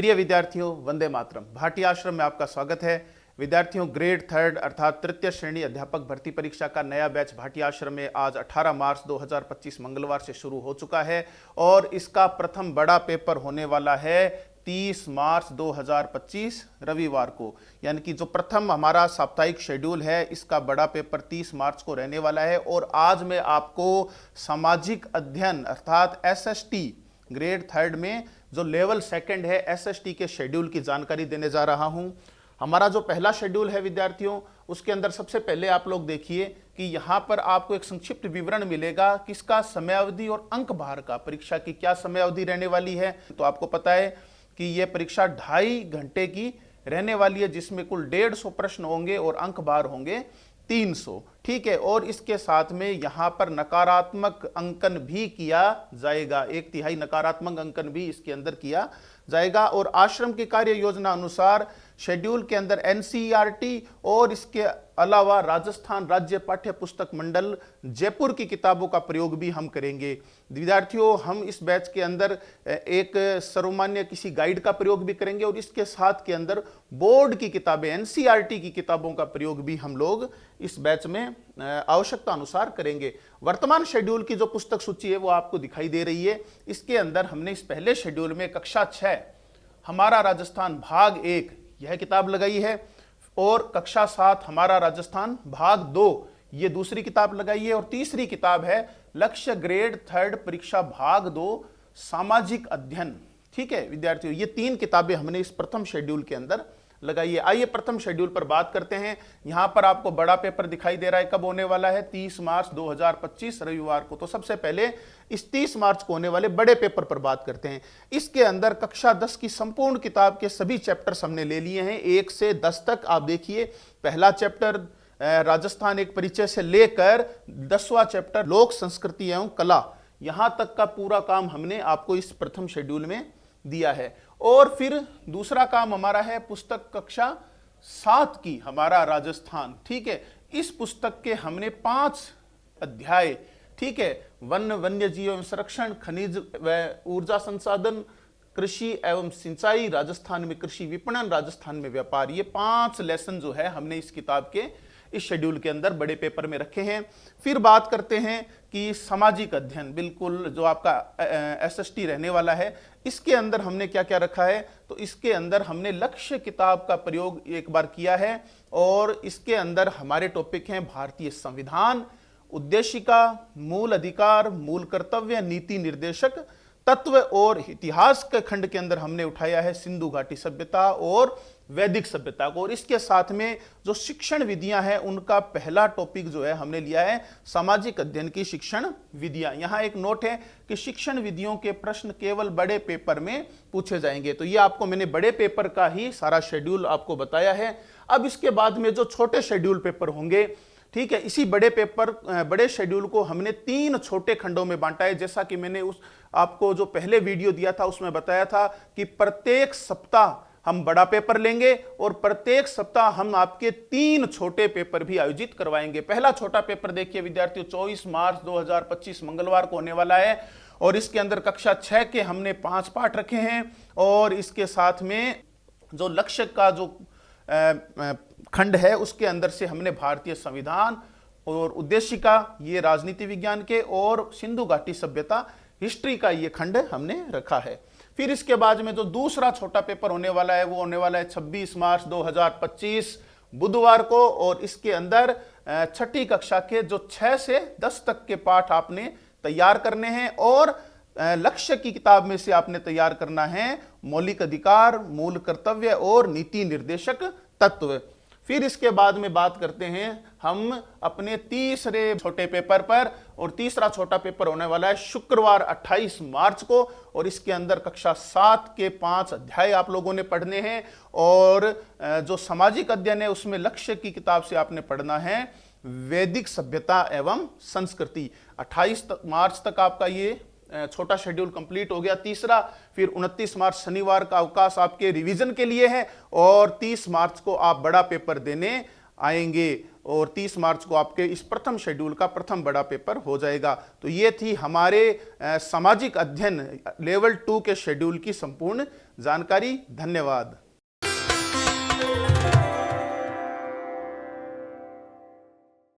प्रिय विद्यार्थियों, वंदे मातरम। भाटी आश्रम में आपका स्वागत है। विद्यार्थियों, ग्रेड थर्ड अर्थात तृतीय श्रेणी अध्यापक भर्ती परीक्षा का नया बैच भाटी आश्रम में आज 18 मार्च 2025 मंगलवार से शुरू हो चुका है और इसका प्रथम बड़ा पेपर होने वाला है 30 मार्च 2025 रविवार को। यानी कि जो प्रथम हमारा साप्ताहिक शेड्यूल है, इसका बड़ा पेपर 30 मार्च को रहने वाला है। और आज मैं आपको सामाजिक अध्ययन अर्थात एसएसटी ग्रेड थर्ड में जो लेवल सेकंड है एसएसटी के शेड्यूल की जानकारी देने जा रहा हूं। हमारा जो पहला शेड्यूल है विद्यार्थियों, उसके अंदर सबसे पहले आप लोग देखिए कि यहां पर आपको एक संक्षिप्त विवरण मिलेगा किसका समयावधि और अंक भार का, परीक्षा की क्या समयावधि रहने वाली है। तो आपको पता है कि यह परीक्षा 2.5 घंटे की रहने वाली है, जिसमें कुल 150 प्रश्न होंगे और अंक भार होंगे 300। ठीक है। और इसके साथ में यहां पर नकारात्मक अंकन भी किया जाएगा, 1/3 नकारात्मक अंकन भी इसके अंदर किया जाएगा। और आश्रम की कार्य योजना अनुसार शेड्यूल के अंदर एनसीईआरटी और इसके अलावा राजस्थान राज्य पाठ्य पुस्तक मंडल जयपुर की किताबों का प्रयोग भी हम करेंगे। विद्यार्थियों, हम इस बैच के अंदर एक सर्वमान्य किसी गाइड का प्रयोग भी करेंगे और इसके साथ के अंदर बोर्ड की किताबें एनसीईआरटी की किताबों का प्रयोग भी हम लोग इस बैच में आवश्यकता अनुसार करेंगे। वर्तमान शेड्यूल की जो पुस्तक सूची है वो आपको दिखाई दे रही है। इसके अंदर हमने इस पहले शेड्यूल में कक्षा 6 हमारा राजस्थान भाग 1 यह किताब लगाई है और कक्षा 7 हमारा राजस्थान भाग 2 ये दूसरी किताब लगाई है और तीसरी किताब है लक्ष्य ग्रेड थर्ड परीक्षा भाग 2 सामाजिक अध्ययन। ठीक है विद्यार्थियों, ये 3 किताबें हमने इस प्रथम शेड्यूल के अंदर लगाइए। आइए प्रथम शेड्यूल पर बात करते हैं। यहां पर आपको बड़ा पेपर दिखाई दे रहा है, कब होने वाला है 30 मार्च 2025 रविवार को। तो सबसे पहले इस 30 मार्च को होने वाले बड़े पेपर पर बात करते हैं। इसके अंदर कक्षा 10 की संपूर्ण किताब के सभी चैप्टर्स हमने ले लिए हैं 1 से 10 तक। आप देखिए, पहला चैप्टर राजस्थान एक परिचय से लेकर 10वां चैप्टर लोक संस्कृति एवं कला, यहां तक का पूरा काम हमने आपको इस प्रथम शेड्यूल में दिया है। और फिर दूसरा काम हमारा है पुस्तक कक्षा 7 की हमारा राजस्थान। ठीक है, इस पुस्तक के हमने 5 अध्याय, ठीक है, वन वन्य जीव एवं संरक्षण, खनिज व ऊर्जा संसाधन, कृषि एवं सिंचाई राजस्थान में, कृषि विपणन राजस्थान में व्यापार, ये 5 लेसन जो है हमने इस किताब के इस शेड्यूल के अंदर बड़े पेपर में रखे हैं। फिर बात करते हैं कि सामाजिक अध्ययन बिल्कुल जो आपका एसएसटी रहने वाला है, इसके अंदर हमने क्या क्या रखा है। तो इसके अंदर हमने लक्ष्य किताब का प्रयोग एक बार किया है और इसके अंदर हमारे टॉपिक हैं भारतीय संविधान, उद्देशिका, मूल अधिकार, मूल कर्तव्य, नीति निर्देशक तत्व और इतिहास के खंड के अंदर हमने उठाया है सिंधु घाटी सभ्यता और वैदिक सभ्यता को। और इसके साथ में जो शिक्षण विधियां हैं उनका पहला टॉपिक जो है हमने लिया है सामाजिक अध्ययन की शिक्षण विधियां। यहां एक नोट है कि शिक्षण विधियों के प्रश्न केवल बड़े पेपर में पूछे जाएंगे। तो ये आपको मैंने बड़े पेपर का ही सारा शेड्यूल आपको बताया है। अब इसके बाद में जो छोटे शेड्यूल पेपर होंगे, ठीक है, इसी बड़े शेड्यूल को हमने 3 छोटे खंडों में बांटा है। जैसा कि मैंने उस आपको जो पहले वीडियो दिया था उसमें बताया था कि प्रत्येक सप्ताह हम बड़ा पेपर लेंगे और प्रत्येक सप्ताह हम आपके 3 छोटे पेपर भी आयोजित करवाएंगे। पहला छोटा पेपर देखिए विद्यार्थियों, 24 मार्च 2025 मंगलवार को होने वाला है और इसके अंदर कक्षा 6 के हमने 5 पाठ रखे हैं और इसके साथ में जो लक्ष्य का जो खंड है उसके अंदर से हमने भारतीय संविधान और उद्देशिका ये राजनीति विज्ञान के और सिंधु घाटी सभ्यता हिस्ट्री का ये खंड हमने रखा है। फिर इसके बाद में जो दूसरा छोटा पेपर होने वाला है वो होने वाला है 26 मार्च 2025 बुधवार को और इसके अंदर 6ठी कक्षा के जो 6 से 10 तक के पाठ आपने तैयार करने हैं और लक्ष्य की किताब में से आपने तैयार करना है मौलिक अधिकार, मूल कर्तव्य और नीति निर्देशक तत्व। फिर इसके बाद में बात करते हैं हम अपने तीसरे छोटे पेपर पर और तीसरा छोटा पेपर होने वाला है शुक्रवार 28 मार्च को और इसके अंदर कक्षा 7 के 5 अध्याय आप लोगों ने पढ़ने हैं और जो सामाजिक अध्ययन है उसमें लक्ष्य की किताब से आपने पढ़ना है वैदिक सभ्यता एवं संस्कृति। 28 मार्च तक आपका ये छोटा शेड्यूल कंप्लीट हो गया तीसरा। फिर 29 मार्च शनिवार का अवकाश आपके रिवीजन के लिए है और 30 मार्च को आप बड़ा पेपर देने आएंगे। और 30 मार्च को आपके इस प्रथम शेड्यूल का प्रथम बड़ा पेपर हो जाएगा। तो ये थी हमारे सामाजिक अध्ययन लेवल 2 के शेड्यूल की संपूर्ण जानकारी। धन्यवाद।